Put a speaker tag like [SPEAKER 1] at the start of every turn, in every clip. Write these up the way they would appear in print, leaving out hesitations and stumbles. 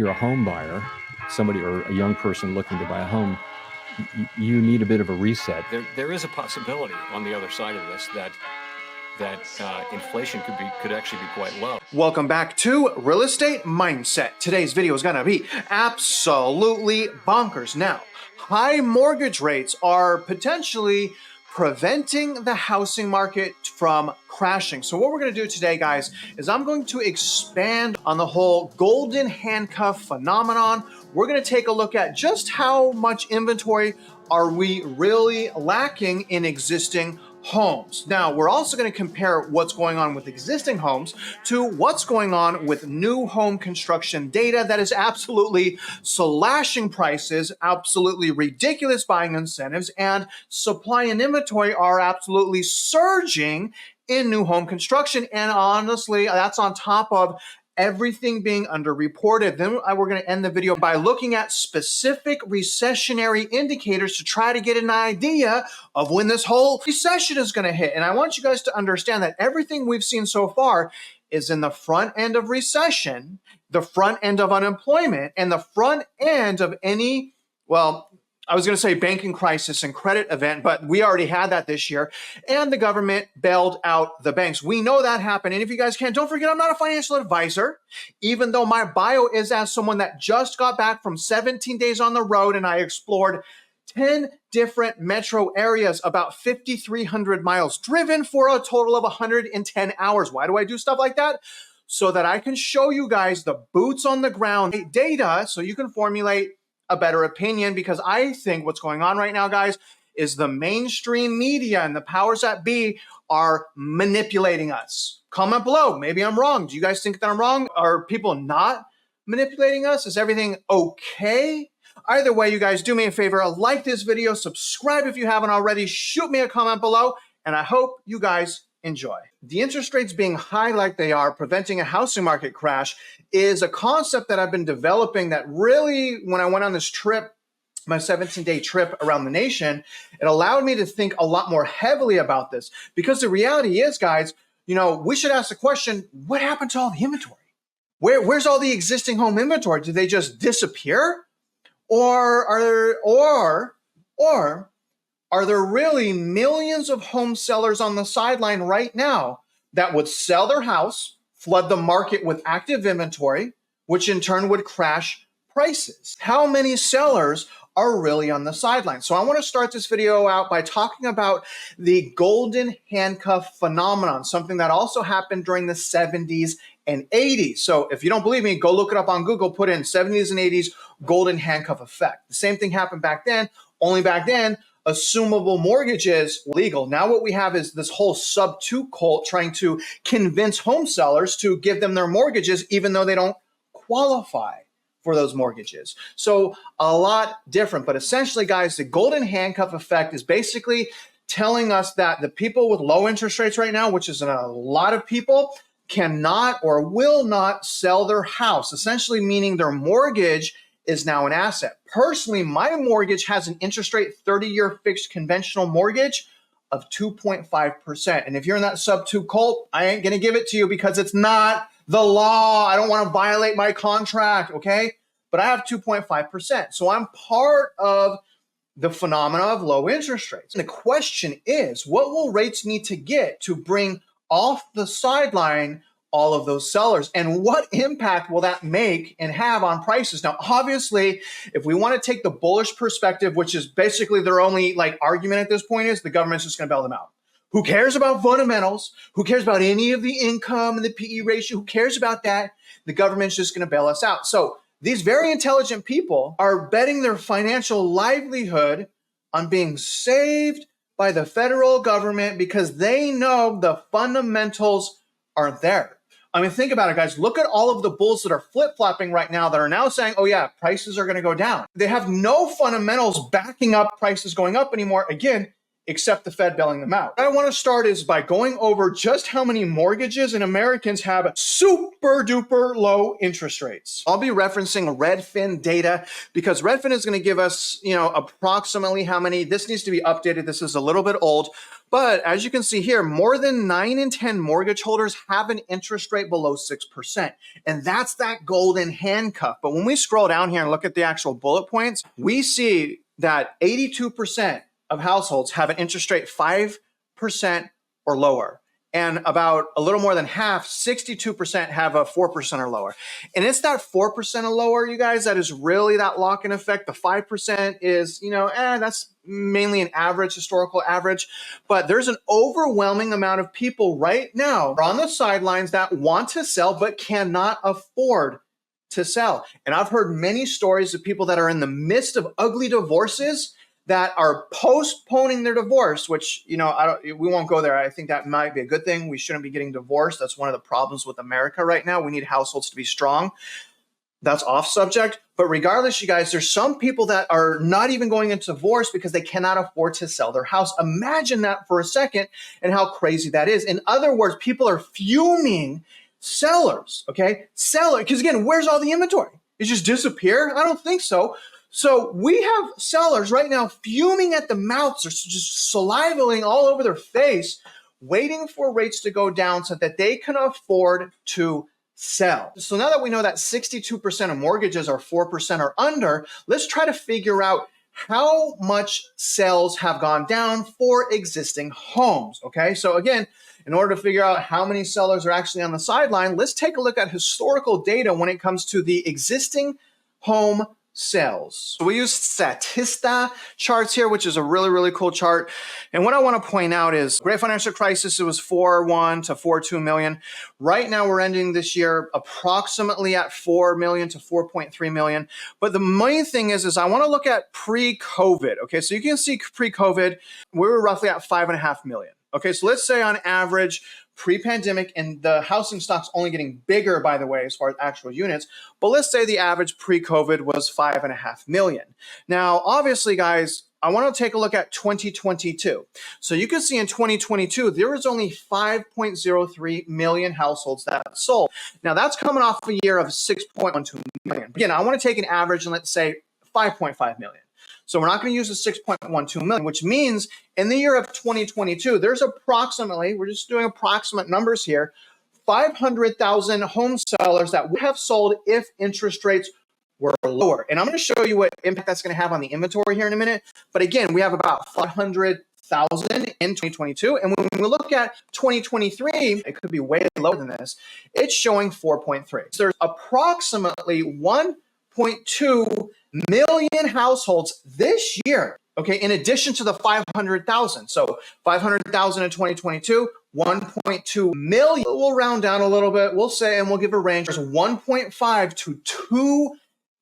[SPEAKER 1] you're a home buyer, somebody or a young person looking to buy a home, you need a bit of a reset.
[SPEAKER 2] There is a possibility on the other side of this that inflation could actually be quite low.
[SPEAKER 3] Welcome back to Real Estate Mindset. Today's video is going to be absolutely bonkers. Now, high mortgage rates are potentially preventing the housing market from crashing. So what we're going to do today, guys, is I'm going to expand on the whole golden handcuff phenomenon. We're going to take a look at just how much inventory are we really lacking in existing homes. Now, we're also going to compare what's going on with existing homes to what's going on with new home construction data that is absolutely slashing prices, absolutely ridiculous buying incentives, and supply and inventory are absolutely surging in new home construction. And honestly, that's on top of everything being underreported. Then we're going to end the video by looking at specific recessionary indicators to try to get an idea of when this whole recession is going to hit. And I want you guys to understand that everything we've seen so far is in the front end of recession, the front end of unemployment, and the front end of any, well, I was going to say banking crisis and credit event, but we already had that this year. And the government bailed out the banks. We know that happened. And if you guys can, don't forget, I'm not a financial advisor, even though my bio is as someone that just got back from 17 days on the road and I explored 10 different metro areas, about 5,300 miles driven for a total of 110 hours. Why do I do stuff like that? So that I can show you guys the boots on the ground data so you can formulate a better opinion, because I think what's going on right now, guys, is the mainstream media and the powers that be are manipulating us. Comment below. Maybe I'm wrong. Do you guys think that I'm wrong? Are people not manipulating us? Is everything okay? Either way, you guys, do me a favor. Like this video, subscribe if you haven't already, shoot me a comment below, and I hope you guys enjoy. The interest rates being high like they are, preventing a housing market crash, is a concept that I've been developing that really, when I went on this trip, my 17-day trip around the nation, it allowed me to think a lot more heavily about this. Because the reality is, guys, you know, we should ask the question, what happened to all the inventory? Where's all the existing home inventory? Did they just disappear? Or are there really millions of home sellers on the sideline right now that would sell their house, flood the market with active inventory, which in turn would crash prices? How many sellers are really on the sideline? So I want to start this video out by talking about the golden handcuff phenomenon, something that also happened during the 70s and 80s. So if you don't believe me, go look it up on Google, put in 70s and 80s golden handcuff effect. The same thing happened back then, only back then, assumable mortgages legal. Now what we have is this whole sub-2 cult trying to convince home sellers to give them their mortgages even though they don't qualify for those mortgages. So a lot different, but essentially, guys, the golden handcuff effect is basically telling us that the people with low interest rates right now, which is a lot of people, cannot or will not sell their house, essentially meaning their mortgage is now an asset. Personally, my mortgage has an interest rate 30-year fixed conventional mortgage of 2.5%. And if you're in that sub-2 cult, I ain't gonna give it to you because it's not the law. I don't wanna violate my contract, okay? But I have 2.5%. So I'm part of the phenomena of low interest rates. And the question is, what will rates need to get to bring off the sideline all of those sellers, and what impact will that make and have on prices? Now, obviously, if we want to take the bullish perspective, which is basically their only argument at this point, is the government's just going to bail them out. Who cares about fundamentals? Who cares about any of the income and the PE ratio? Who cares about that? The government's just going to bail us out. So these very intelligent people are betting their financial livelihood on being saved by the federal government because they know the fundamentals aren't there. I mean, think about it, guys. Look at all of the bulls that are flip-flopping right now that are now saying, oh yeah, prices are going to go down. They have no fundamentals backing up prices going up anymore. Again, except the Fed bailing them out. What I want to start is by going over just how many mortgages and Americans have super duper low interest rates. I'll be referencing Redfin data because Redfin is going to give us, approximately how many. This needs to be updated. This is a little bit old. But as you can see here, more than 9 in 10 mortgage holders have an interest rate below 6%. And that's that golden handcuff. But when we scroll down here and look at the actual bullet points, we see that 82% of households have an interest rate 5% or lower. And about a little more than half, 62% have a 4% or lower. And it's that 4% or lower, you guys, that is really that lock-in effect. The 5% is, that's mainly an average, historical average. But there's an overwhelming amount of people right now on the sidelines that want to sell but cannot afford to sell. And I've heard many stories of people that are in the midst of ugly divorces that are postponing their divorce, which, we won't go there. I think that might be a good thing. We shouldn't be getting divorced. That's one of the problems with America right now. We need households to be strong. That's off subject. But regardless, you guys, there's some people that are not even going into divorce because they cannot afford to sell their house. Imagine that for a second and how crazy that is. In other words, people are fuming sellers, okay? Because again, where's all the inventory? It just disappear? I don't think so. So we have sellers right now fuming at the mouth, or just salivating all over their face, waiting for rates to go down so that they can afford to sell. So now that we know that 62% of mortgages are 4% or under, let's try to figure out how much sales have gone down for existing homes, okay? So again, in order to figure out how many sellers are actually on the sideline, let's take a look at historical data when it comes to the existing home sales. So we use Statista charts here, which is a really, really cool chart. And what I want to point out is Great Financial Crisis, it was 4.1 to 4.2 million. Right now we're ending this year approximately at 4 million to 4.3 million. But the main thing is I want to look at pre-COVID. Okay, so you can see pre-COVID, we were roughly at 5.5 million. Okay, so let's say on average, pre-pandemic, and the housing stock's only getting bigger, by the way, as far as actual units, but let's say the average pre-COVID was 5.5 million. Now, obviously, guys, I want to take a look at 2022. So you can see in 2022, there was only 5.03 million households that sold. Now, that's coming off a year of 6.12 million. Again, I want to take an average and let's say 5.5 million. So we're not going to use the 6.12 million, which means in the year of 2022, there's approximately, we're just doing approximate numbers here, 500,000 home sellers that would have sold if interest rates were lower. And I'm going to show you what impact that's going to have on the inventory here in a minute. But again, we have about 500,000 in 2022. And when we look at 2023, it could be way lower than this. It's showing 4.3. So there's approximately 1.2 million households this year, okay, in addition to the 500,000. So 500,000 in 2022, 1.2 million. We'll round down a little bit. We'll say, and we'll give a range, there's 1.5 to 2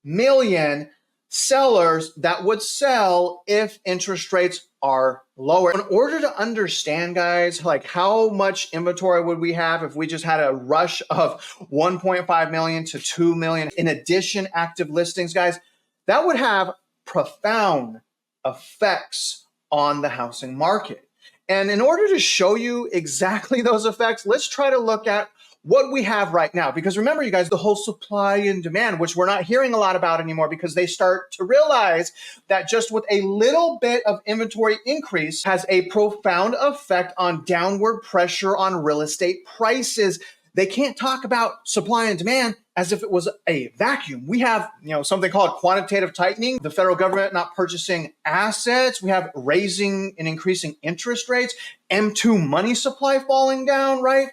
[SPEAKER 3] million sellers that would sell if interest rates are lower. In order to understand, guys, like how much inventory would we have if we just had a rush of 1.5 million to 2 million in addition active listings, guys, that would have profound effects on the housing market. And in order to show you exactly those effects, let's try to look at what we have right now. Because remember, you guys, the whole supply and demand, which we're not hearing a lot about anymore because they start to realize that just with a little bit of inventory increase has a profound effect on downward pressure on real estate prices. They can't talk about supply and demand as if it was a vacuum. We have, something called quantitative tightening, the federal government not purchasing assets. We have raising and increasing interest rates, M2 money supply falling down, right?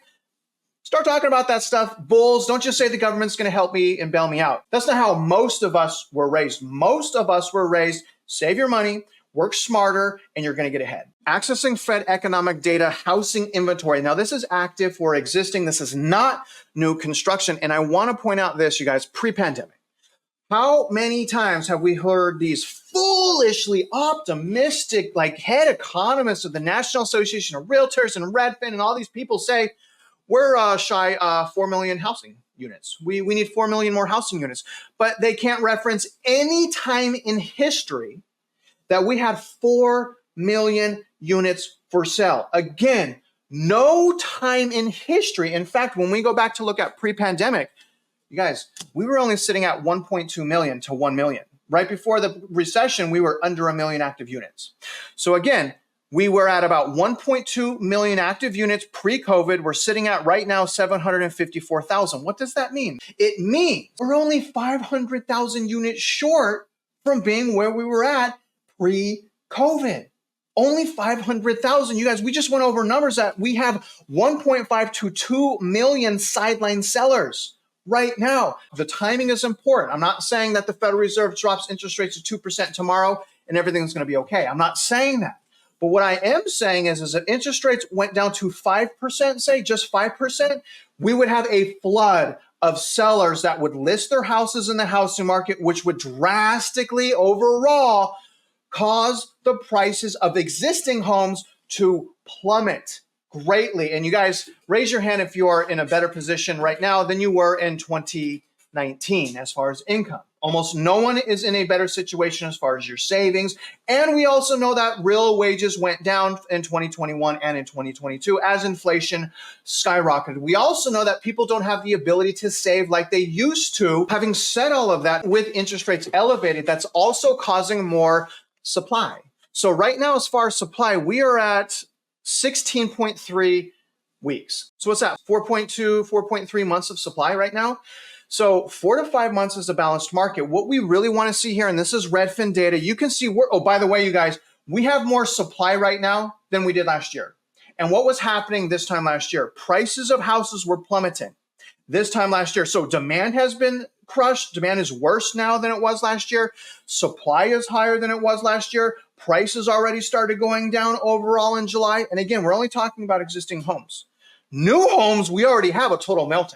[SPEAKER 3] Start talking about that stuff. Bulls, don't just say the government's going to help me and bail me out. That's not how most of us were raised. Most of us were raised, save your money, work smarter, and you're going to get ahead. Accessing Fed economic data, housing inventory. Now, this is active for existing. This is not new construction. And I want to point out this, you guys, pre-pandemic. How many times have we heard these foolishly optimistic, head economists of the National Association of Realtors and Redfin and all these people say, we're shy 4 million housing units. We need 4 million more housing units. But they can't reference any time in history that we had 4 million units for sale. Again, no time in history. In fact, when we go back to look at pre-pandemic, you guys, we were only sitting at 1.2 million to 1 million. Right before the recession, we were under a million active units. So again, we were at about 1.2 million active units pre-COVID. We're sitting at right now 754,000. What does that mean? It means we're only 500,000 units short from being where we were at pre-COVID. Only 500,000. You guys, we just went over numbers that we have 1.5 to 2 million sideline sellers right now. The timing is important. I'm not saying that the Federal Reserve drops interest rates to 2% tomorrow and everything's going to be okay. I'm not saying that. But what I am saying is if interest rates went down to 5%, say just 5%, we would have a flood of sellers that would list their houses in the housing market, which would drastically overall cause the prices of existing homes to plummet greatly. And you guys, raise your hand if you're in a better position right now than you were in 2019 as far as income. Almost no one is in a better situation as far as your savings. And we also know that real wages went down in 2021 and in 2022 as inflation skyrocketed. We also know that people don't have the ability to save like they used to. Having said all of that, with interest rates elevated, that's also causing more supply. So right now, as far as supply, we are at 16.3 weeks. So what's that? 4.2, 4.3 months of supply right now. So 4 to 5 months is a balanced market. What we really want to see here, and this is Redfin data, you can see, oh, by the way, you guys, we have more supply right now than we did last year. And what was happening this time last year? Prices of houses were plummeting this time last year. So demand has been crushed. Demand is worse now than it was last year. Supply is higher than it was last year. Prices already started going down overall in July. And again, we're only talking about existing homes. New homes, we already have a total meltdown.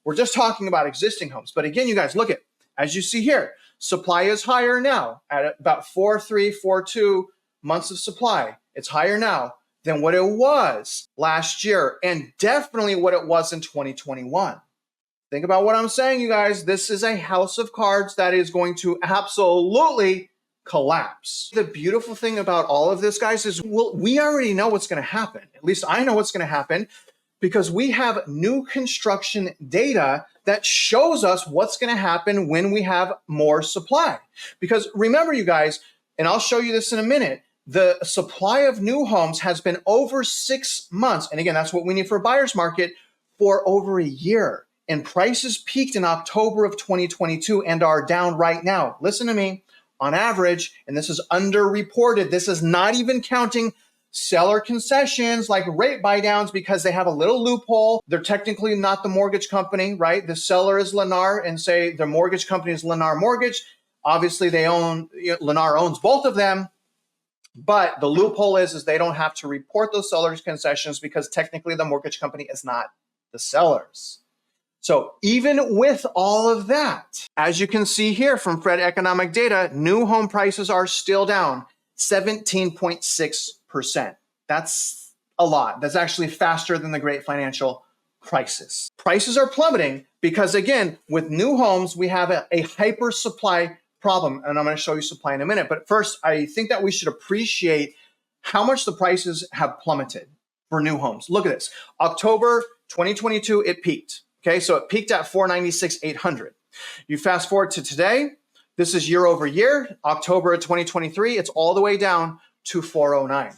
[SPEAKER 3] We're just talking about existing homes. But again, you guys, look at, as you see here, supply is higher now at about 4.3, 4.2 months of supply. It's higher now than what it was last year and definitely what it was in 2021. Think about what I'm saying, you guys. This is a house of cards that is going to absolutely collapse. The beautiful thing about all of this, guys, is we already know what's going to happen. At least I know what's going to happen because we have new construction data that shows us what's going to happen when we have more supply. Because remember, you guys, and I'll show you this in a minute, the supply of new homes has been over 6 months. And again, that's what we need for a buyer's market for over a year. And prices peaked in October of 2022 and are down right now. Listen to me, on average, and this is underreported, this is not even counting seller concessions like rate buy downs because they have a little loophole. They're technically not the mortgage company, right? The seller is Lennar and say the mortgage company is Lennar Mortgage. Obviously they own, Lennar owns both of them. But the loophole is they don't have to report those sellers concessions because technically the mortgage company is not the sellers. So even with all of that, as you can see here from Fed economic data, new home prices are still down 17.6%. That's a lot. That's actually faster than the great financial crisis. Prices are plummeting because, again, with new homes, we have a hyper supply problem. And I'm going to show you supply in a minute. But first, I think that we should appreciate how much the prices have plummeted for new homes. Look at this. October 2022, it peaked. Okay, so it peaked at 496,800. You fast forward to today, this is year over year, October of 2023, it's all the way down to 409.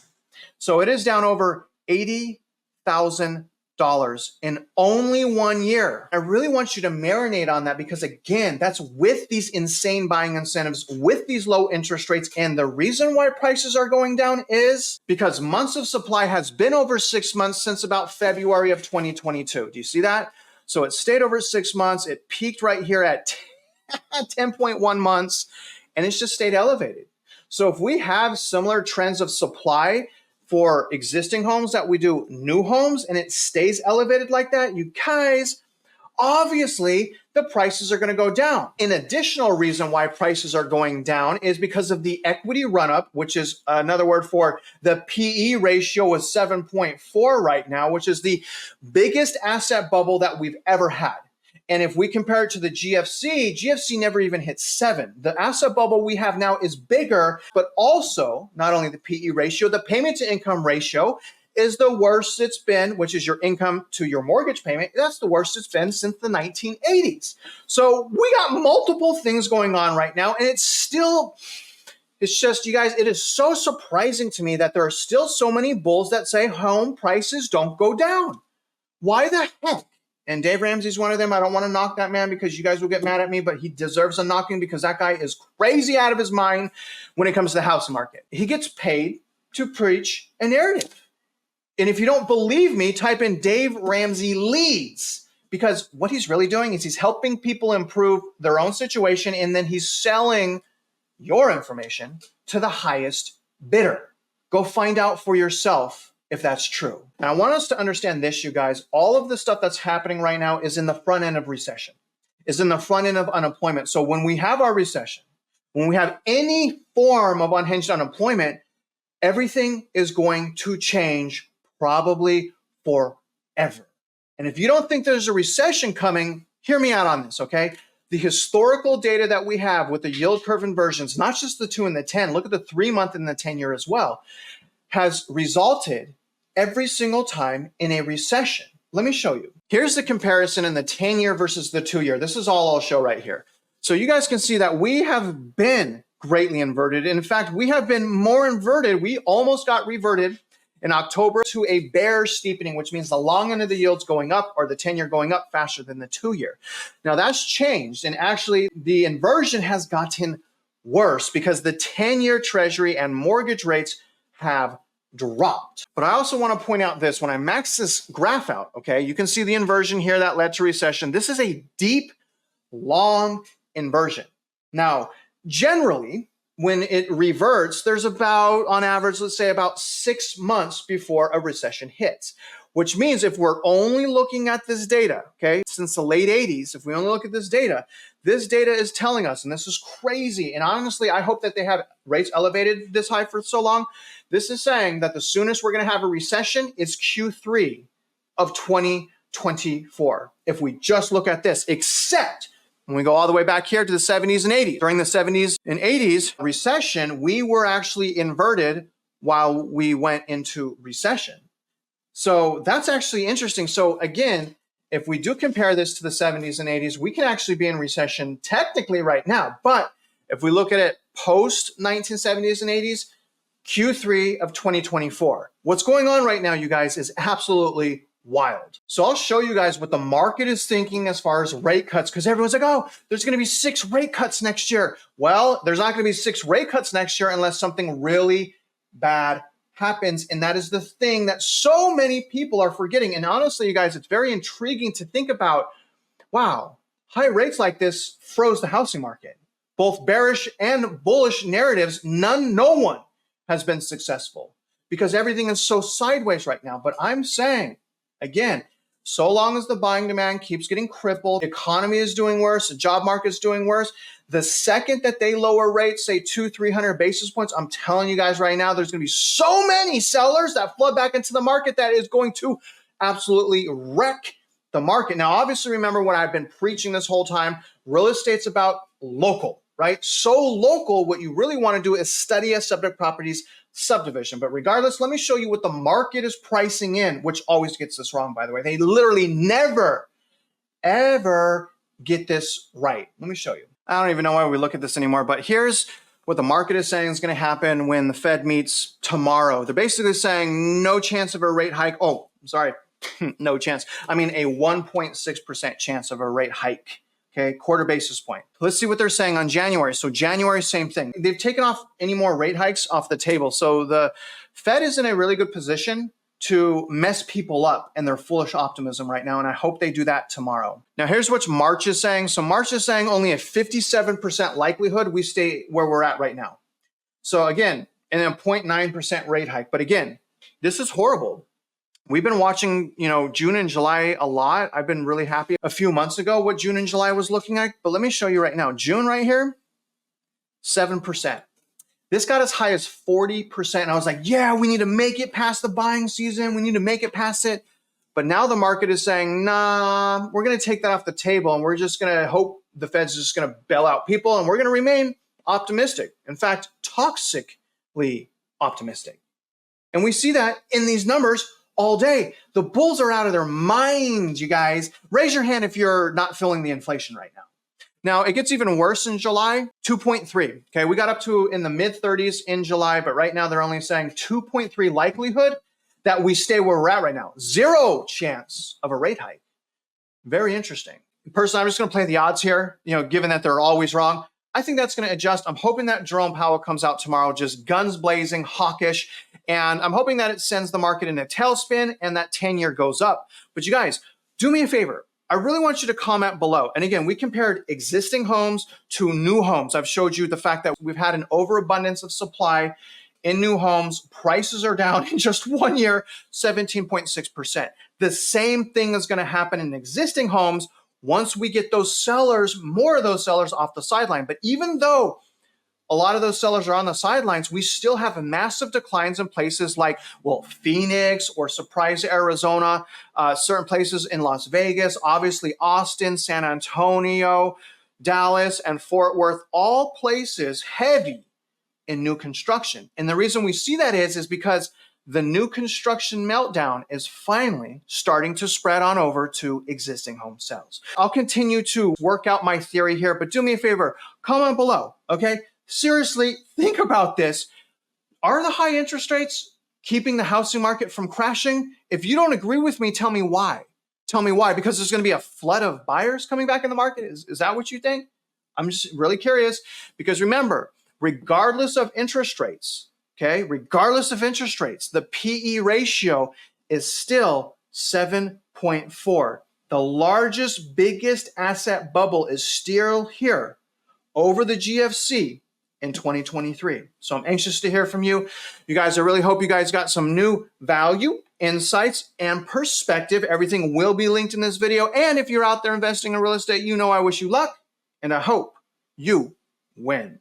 [SPEAKER 3] So it is down over $80,000 in only 1 year. I really want you to marinate on that because again, that's with these insane buying incentives, with these low interest rates. And the reason why prices are going down is because months of supply has been over 6 months since about February of 2022. Do you see that? So it stayed over 6 months. It peaked right here at 10.1 months, and it's just stayed elevated. So if we have similar trends of supply for existing homes that we do new homes, and it stays elevated like that, you guys, obviously the prices are going to go down. An additional reason why prices are going down is because of the equity run-up, which is another word for the PE ratio is 7.4 right now, which is the biggest asset bubble that we've ever had. And if we compare it to the GFC never even hit 7. The asset bubble we have now is bigger, but also not only the PE ratio, the payment to income ratio is the worst it's been, which is your income to your mortgage payment. That's the worst it's been since the 1980s. So we got multiple things going on right now, and it's just, you guys, it is so surprising to me that there are still so many bulls that say home prices don't go down. Why the heck? And Dave Ramsey's one of them. I don't want to knock that man because you guys will get mad at me, but he deserves a knocking because that guy is crazy out of his mind when it comes to the housing market. He gets paid to preach a narrative. And if you don't believe me, type in Dave Ramsey leads, because what he's really doing is he's helping people improve their own situation, and then he's selling your information to the highest bidder. Go find out for yourself if that's true. Now, I want us to understand this, you guys. All of the stuff that's happening right now is in the front end of recession, is in the front end of unemployment. So when we have our recession, when we have any form of unhinged unemployment, everything is going to change probably forever. And if you don't think there's a recession coming, hear me out on this, okay? The historical data that we have with the yield curve inversions, not just the 2 and the 10, look at the 3-month and the 10-year as well, has resulted every single time in a recession. Let me show you. Here's the comparison in the 10-year versus the 2-year. This is all I'll show right here. So you guys can see that we have been greatly inverted. In fact, we have been more inverted. We almost got reverted in October to a bear steepening, which means the long end of the yield's going up, or the 10-year going up faster than the 2-year. Now that's changed, and actually the inversion has gotten worse because the 10-year treasury and mortgage rates have dropped. But I also want to point out this, when I max this graph out, okay, you can see the inversion here that led to recession. This is a deep, long inversion. Now, generally, when it reverts, there's about, on average, let's say about 6 months before a recession hits, which means if we're only looking at this data, okay, since the late 80s, if we only look at this data is telling us, and this is crazy, and honestly, I hope that they have rates elevated this high for so long. This is saying that the soonest we're going to have a recession is Q3 of 2024. If we just look at this, except when we go all the way back here to the 70s and 80s. During the 70s and 80s recession, we were actually inverted while we went into recession. So that's actually interesting. So again, if we do compare this to the 70s and 80s, we can actually be in recession technically right now. But if we look at it post 1970s and 80s, Q3 of 2024. What's going on right now, you guys, is absolutely wild. So I'll show you guys what the market is thinking as far as rate cuts, because everyone's like, oh, there's going to be 6 rate cuts next year. Well, there's not going to be 6 rate cuts next year unless something really bad happens. And that is the thing that so many people are forgetting. And honestly, you guys, it's very intriguing to think about, wow, high rates like this froze the housing market. Both bearish and bullish narratives, no one has been successful because everything is so sideways right now. But I'm saying, again, so long as the buying demand keeps getting crippled, the economy is doing worse, the job market is doing worse, the second that they lower rates, say 200-300 basis points, I'm telling you guys right now, there's going to be so many sellers that flood back into the market that is going to absolutely wreck the market. Now, obviously, remember what I've been preaching this whole time, real estate's about local, right? So local, what you really want to do is study a subject properties subdivision. But regardless, let me show you what the market is pricing in, which always gets this wrong, by the way. They literally never, ever get this right. Let me show you. I don't even know why we look at this anymore, but here's what the market is saying is going to happen when the Fed meets tomorrow. They're basically saying no chance of a rate hike. Oh, sorry, no chance. I mean a 1.6% chance of a rate hike. Okay, quarter basis point. Let's see what they're saying on January. So January, same thing. They've taken off any more rate hikes off the table. So the Fed is in a really good position to mess people up in their foolish optimism right now. And I hope they do that tomorrow. Now, here's what March is saying. So March is saying only a 57% likelihood we stay where we're at right now. So again, and a 0.9% rate hike. But again, this is horrible. We've been watching, June and July a lot. I've been really happy a few months ago what June and July was looking like. But let me show you right now. June right here, 7%. This got as high as 40%. And I was like, yeah, we need to make it past the buying season. We need to make it past it. But now the market is saying, nah, we're going to take that off the table and we're just going to hope the Fed's just going to bail out people and we're going to remain optimistic. In fact, toxically optimistic. And we see that in these numbers all day. The bulls are out of their minds, you guys. Raise your hand if you're not feeling the inflation right now. Now, it gets even worse in July, 2.3. Okay, we got up to in the mid 30s in July, but right now they're only saying 2.3 likelihood that we stay where we're at right now. 0 chance of a rate hike. Very interesting. Personally, I'm just going to play the odds here, given that they're always wrong. I think that's going to adjust. I'm hoping that Jerome Powell comes out tomorrow just guns blazing, hawkish, and I'm hoping that it sends the market in a tailspin and that 10-year goes up. But you guys, do me a favor. I really want you to comment below. And again, we compared existing homes to new homes. I've showed you the fact that we've had an overabundance of supply in new homes. Prices are down in just 1 year, 17.6%. The same thing is going to happen in existing homes once we get those sellers, more of those sellers off the sideline. But even though a lot of those sellers are on the sidelines, we still have massive declines in places like, Phoenix or Surprise, Arizona, certain places in Las Vegas, obviously Austin, San Antonio, Dallas, and Fort Worth, all places heavy in new construction. And the reason we see that is because the new construction meltdown is finally starting to spread on over to existing home sales. I'll continue to work out my theory here, but do me a favor, comment below, okay? Seriously, think about this. Are the high interest rates keeping the housing market from crashing? If you don't agree with me, tell me why. Tell me why, because there's going to be a flood of buyers coming back in the market? Is that what you think? I'm just really curious, because remember, regardless of interest rates, okay, regardless of interest rates, the PE ratio is still 7.4. The largest, biggest asset bubble is still here over the GFC in 2023. So I'm anxious to hear from you. You guys, I really hope you guys got some new value, insights, and perspective. Everything will be linked in this video. And if you're out there investing in real estate, I wish you luck and I hope you win.